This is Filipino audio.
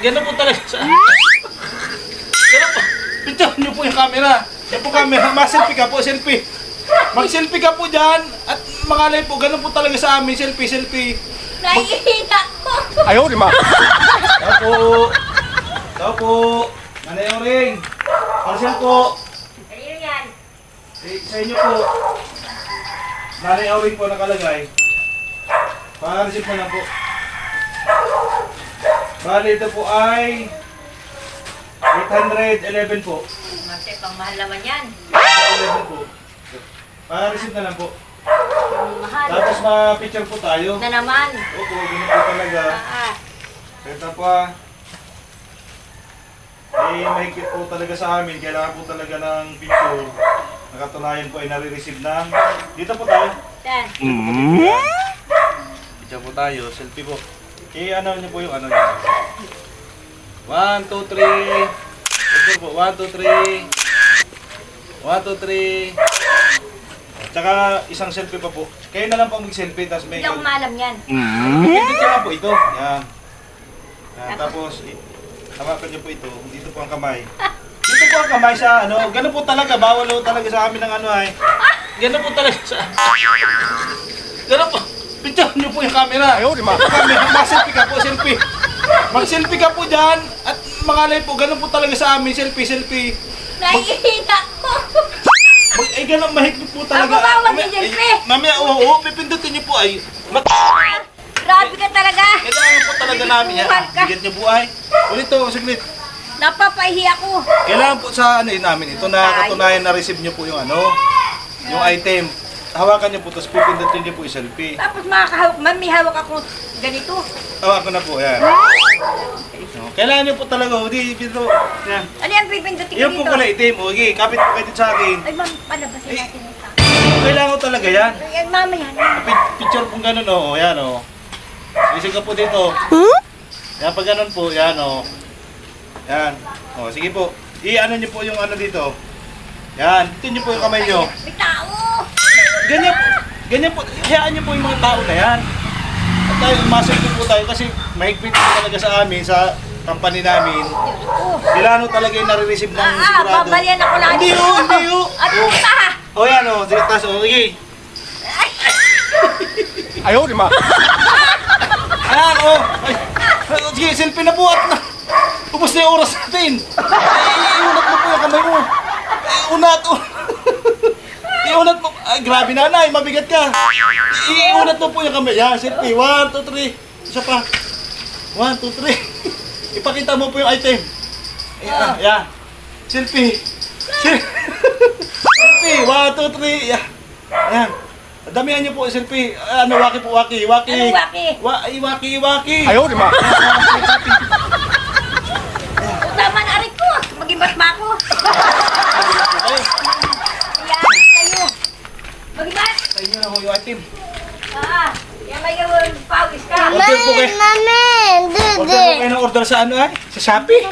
Ganun po talaga sa... Ganun po. Picture nyo po yung camera. Yan po camera. Ma-selfie ka po, selfie. Mag-selfie ka po dyan. At mangalay po, ganun po talaga sa amin. Selfie, selfie. Nakikita ko. Ayaw, di ma. Tao po. Tao po. Nanay Oring. Parcel po. Kanino yan? Sa inyo po. Nanay Oring po nakalagay. Paka-receive mo lang po. Bali ito po ay 811 po. Mate, pang mahal naman yan. 811 po. Paka-receive na lang po. Mahal. Tapos ma-picture po tayo. Na naman. Opo, ganun po talaga. Ito po mahigpit po talaga sa amin. Kailangan po talaga ng picture. Nakatunayan po ay nare-receive ng... Dito po tayo. Ten. Picture po tayo. Selfie po. Ano niyo po yung ano niyo. 1, 2, 3. Picture po. 1, 2, 3. 1, 2, 3. Tsaka isang selfie pa po. Kayo na lang po mag-selfie. Tapos may... Hindi ako maalam yan. Pindot nyo lang po ito. Yan. Yan. Tapos, hawakan nyo po ito. Dito po ang kamay. Dito po ang kamay sa ano. Ganun po talaga. Bawal po talaga sa amin ng ano ay. Ganun po talaga sa... Ganun po. Picture nyo po yung camera. Ayaw, di ma. Camera. Mag-selfie ka po. Selfie. Mag-selfie ka po dyan. At mangalay po. Ganun po talaga sa amin. Selfie, selfie. Nakikita ko. Ay, ganun mahigpit po talaga. Ako ba, mag-selfie? Mamaya, oo. Pipindutin nyo po ay. Grabe ka talaga. Kailangan po talaga namin yan. Bigat niyo po ay. Ulit to, saglit. Napapahihi ako. Kailangan po sa ano namin ito na katunayan na receive niyo po yung ano, yung item. Hawakan niyo po, tapos pipindutin niyo po yung selfie. Tapos makakahawak, may hawak ako ganito. Hawakan na po, yan. Kailangan niyo po talaga, hindi, dito. Yan. Ano yan pipindutin ko Yan po dito? pala item, o, okay, kapit po kayo dito sa akin. Ay, ma'am, palabasin natin ito. Kailangan ko talaga yan. Ay, mamaya na. Picture po ganun, o, yan, o. Isig ka po dito. Yan, pag ganun po, yan, o. Yan. O, sige po. I-ano niyo po yung ano dito. Yan, dito niyo po yung kamay niyo. May tao! Ganyan po, hayaan niyo po yung mga tao na yan. At tayo, maselfie po tayo kasi mahigpit po talaga sa amin, sa company namin. Kailangan talaga yung nare-receive ng sigurado. Babalian ako lang. Hindi ho, hindi ho. Ano ka? O yan o, sige, tas, o, sige. Ayaw, di ma. Ayan, o. Ay, sige, selfie na po at na. Ubus na yung oras natin. Iunat mo po yung kamay mo. Iunat, iunat mo. Ay, grabe nanay, mabigat ka. Iunat mo po yung kamay. Yan, selfie. 1, 2, 3. Isa pa. 1, 2, 3. Ipakita mo po yung item. Ayan, yan. Selfie. Selfie. 1, 2, 3. Yan. Ayan. Damihan niyo po yung selfie. Ano, waki po, waki. Waki. Ano waki? Waki. Ayaw, di ma. Tama na arik ko. Mag-ibat ba ako? Ayan, kayo. Mag-ibat. Sa inyo na ho yung item. Yan may yung pawis ka. Order po kayo. Order po kayo ng order sa ano ay? Sa Shopee?